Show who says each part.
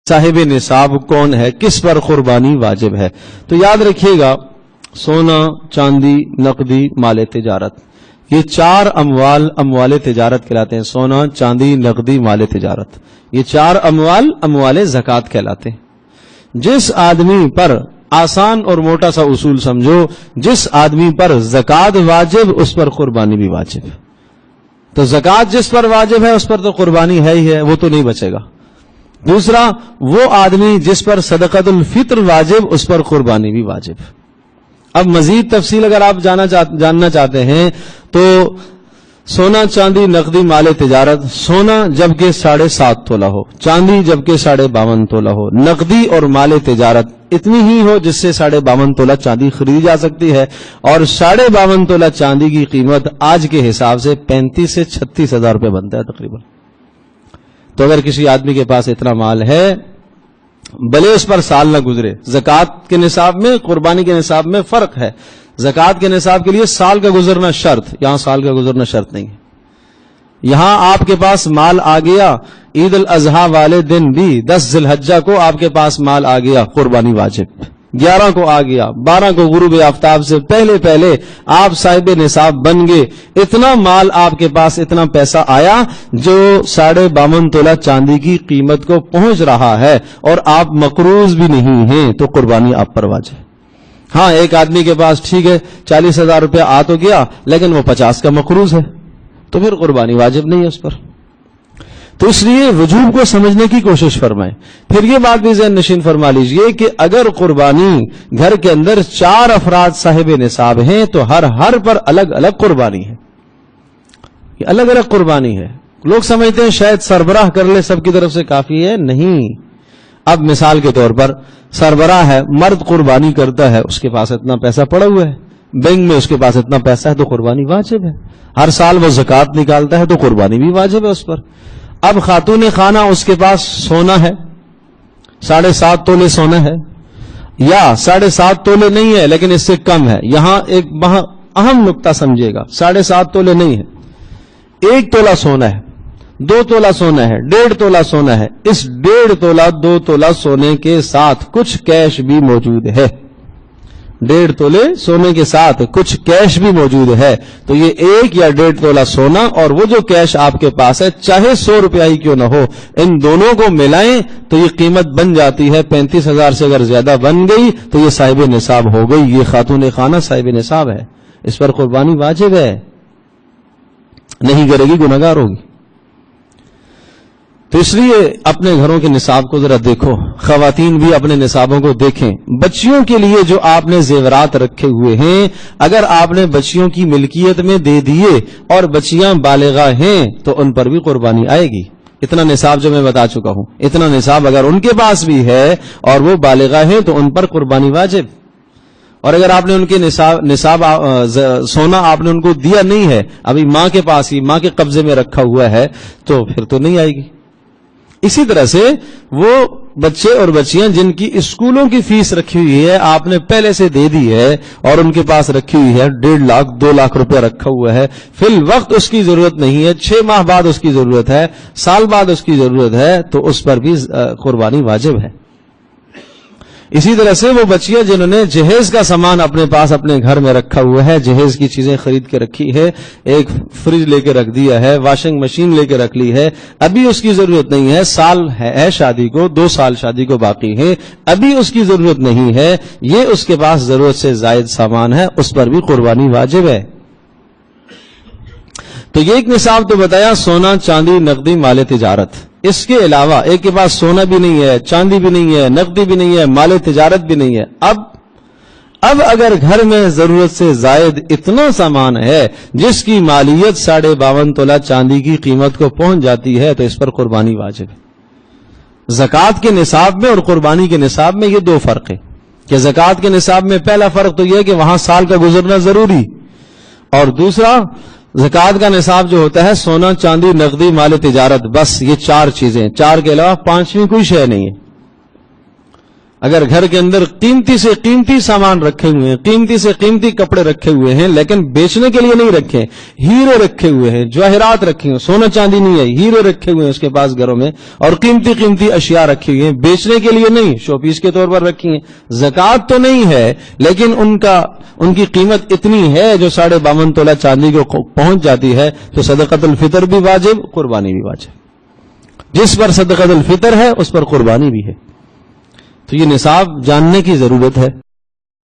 Speaker 1: صاحب نصاب کون ہے, کس پر قربانی واجب ہے. تو یاد رکھیے گا, سونا, چاندی, نقدی, مال تجارت, یہ چار اموال تجارت کہلاتے ہیں. سونا, چاندی, نقدی, مال تجارت, یہ چار اموال زکوٰۃ کہلاتے ہیں. جس آدمی پر, آسان اور موٹا سا اصول سمجھو, جس آدمی پر زکوٰۃ واجب اس پر قربانی بھی واجب. تو زکوٰۃ جس پر واجب ہے اس پر تو قربانی ہے ہی ہے, وہ تو نہیں بچے گا. دوسرا, وہ آدمی جس پر صدقۃ الفطر واجب اس پر قربانی بھی واجب. اب مزید تفصیل اگر آپ جاننا چاہتے ہیں تو سونا, چاندی, نقدی, مال تجارت. سونا جبکہ 7.5 تولہ ہو, چاندی جبکہ 52.5 تولہ ہو, نقدی اور مال تجارت اتنی ہی ہو جس سے 52.5 تولہ چاندی خریدی جا سکتی ہے, اور 52.5 تولہ چاندی کی قیمت آج کے حساب سے 35 سے 36 ہزار روپے بنتا ہے تقریباً. تو اگر کسی آدمی کے پاس اتنا مال ہے, بھلے اس پر سال نہ گزرے, زکوٰۃ کے نصاب میں قربانی کے نصاب میں فرق ہے. زکوٰۃ کے نصاب کے لیے سال کا گزرنا شرط, یہاں سال کا گزرنا شرط نہیں ہے. یہاں آپ کے پاس مال آ گیا, عید الاضحیٰ والے دن بھی 10 ذی الحجہ کو آپ کے پاس مال آ گیا, قربانی واجب. 11 کو آ گیا, 12 کو غروب آفتاب سے پہلے آپ صاحب نصاب بن گئے. اتنا مال آپ کے پاس, اتنا پیسہ آیا جو 52.5 تولہ چاندی کی قیمت کو پہنچ رہا ہے, اور آپ مقروض بھی نہیں ہیں, تو قربانی آپ پر واجب. ہاں, ایک آدمی کے پاس ٹھیک ہے 40,000 روپے آ تو گیا, لیکن وہ 50 کا مقروض ہے, تو پھر قربانی واجب نہیں ہے اس پر. تو اس لیے وجوب کو سمجھنے کی کوشش فرمائیں. پھر یہ بات بھی ذہن نشین فرما لیجئے کہ اگر قربانی گھر کے اندر 4 افراد صاحب نصاب ہیں تو ہر پر الگ الگ قربانی ہے. یہ الگ الگ قربانی ہے. لوگ سمجھتے ہیں شاید سربراہ کر لے سب کی طرف سے کافی ہے. نہیں. اب مثال کے طور پر سربراہ ہے, مرد قربانی کرتا ہے, اس کے پاس اتنا پیسہ پڑا ہوا ہے, بینک میں اس کے پاس اتنا پیسہ ہے, تو قربانی واجب ہے. ہر سال وہ زکوٰۃ نکالتا ہے تو قربانی بھی واجب ہے اس پر. اب خاتون خانہ, اس کے پاس سونا ہے, 7.5 تولے سونا ہے, یا 7.5 تولے نہیں ہے لیکن اس سے کم ہے. یہاں ایک اہم نقطہ سمجھے گا, 7.5 تولے نہیں ہے, 1 تولہ سونا ہے, 2 تولہ سونا ہے, 1.5 تولہ سونا ہے. اس 1.5 تولہ 2 تولہ سونے کے ساتھ کچھ کیش بھی موجود ہے. 1.5 تولے سونے کے ساتھ کچھ کیش بھی موجود ہے. تو یہ 1 یا 1.5 تولہ سونا اور وہ جو کیش آپ کے پاس ہے, چاہے 100 روپیہ ہی کیوں نہ ہو, ان دونوں کو ملائیں تو یہ قیمت بن جاتی ہے 35,000 سے اگر زیادہ بن گئی تو یہ صاحب نصاب ہو گئی. یہ خاتون خانہ صاحب نصاب ہے, اس پر قربانی واجب ہے. نہیں کرے گی گنہگار ہوگی. تو اس لیے اپنے گھروں کے نصاب کو ذرا دیکھو, خواتین بھی اپنے نصابوں کو دیکھیں. بچیوں کے لیے جو آپ نے زیورات رکھے ہوئے ہیں, اگر آپ نے بچیوں کی ملکیت میں دے دیے اور بچیاں بالغہ ہیں تو ان پر بھی قربانی آئے گی. اتنا نصاب جو میں بتا چکا ہوں, اتنا نصاب اگر ان کے پاس بھی ہے اور وہ بالغہ ہیں تو ان پر قربانی واجب. اور اگر آپ نے ان کے نصاب سونا آپ نے ان کو دیا نہیں ہے, ابھی ماں کے پاس ہی, ماں کے قبضے میں رکھا ہوا ہے, تو پھر تو نہیں آئے گی. اسی طرح سے وہ بچے اور بچیاں جن کی اسکولوں کی فیس رکھی ہوئی ہے, آپ نے پہلے سے دے دی ہے اور ان کے پاس رکھی ہوئی ہے, 1.5 لاکھ 2 لاکھ روپے رکھا ہوا ہے, فی الوقت اس کی ضرورت نہیں ہے, 6 ماہ بعد اس کی ضرورت ہے, سال بعد اس کی ضرورت ہے, تو اس پر بھی قربانی واجب ہے. اسی طرح سے وہ بچیاں جنہوں نے جہیز کا سامان اپنے پاس اپنے گھر میں رکھا ہوا ہے, جہیز کی چیزیں خرید کے رکھی ہے, ایک فریج لے کے رکھ دیا ہے, واشنگ مشین لے کے رکھ لی ہے, ابھی اس کی ضرورت نہیں ہے, سال ہے شادی کو, 2 سال شادی کو باقی ہے, ابھی اس کی ضرورت نہیں ہے, یہ اس کے پاس ضرورت سے زائد سامان ہے, اس پر بھی قربانی واجب ہے. تو یہ ایک نصاب تو بتایا, سونا, چاندی, نقدی, مال تجارت. اس کے علاوہ ایک کے پاس سونا بھی نہیں ہے, چاندی بھی نہیں ہے, نقدی بھی نہیں ہے, مال تجارت بھی نہیں ہے. اب اگر گھر میں ضرورت سے زائد اتنا سامان ہے جس کی مالیت 52.5 تولہ چاندی کی قیمت کو پہنچ جاتی ہے, تو اس پر قربانی واجب ہے. زکوٰۃ کے نصاب میں اور قربانی کے نصاب میں یہ 2 فرق ہے. کہ زکوٰۃ کے نصاب میں پہلا فرق تو یہ ہے کہ وہاں سال کا گزرنا ضروری, اور دوسرا زکوٰۃ کا نصاب جو ہوتا ہے سونا, چاندی, نقدی, مال تجارت, بس یہ 4 چیزیں, 4 کے علاوہ 5ویں کوئی شے نہیں ہے. اگر گھر کے اندر قیمتی سے قیمتی سامان رکھے ہوئے ہیں، قیمتی سے قیمتی کپڑے رکھے ہوئے ہیں، لیکن بیچنے کے لیے نہیں رکھے، ہیرے رکھے ہوئے ہیں، جواہرات رکھے ہوئے، سونا چاندی نہیں ہے، ہیرے رکھے ہوئے ہیں اس کے پاس گھروں میں، اور قیمتی قیمتی اشیاء رکھی ہوئی ہیں، بیچنے کے لیے نہیں، شو پیس کے طور پر رکھی ہیں، زکوٰۃ تو نہیں ہے لیکن ان کی قیمت اتنی ہے جو 52.5 تولہ چاندی کو پہنچ جاتی ہے، تو صدقۃ الفطر بھی واجب، قربانی بھی واجب۔ جس پر صدقۃ الفطر ہے اس پر قربانی بھی ہے۔ تو یہ نصاب جاننے کی ضرورت ہے۔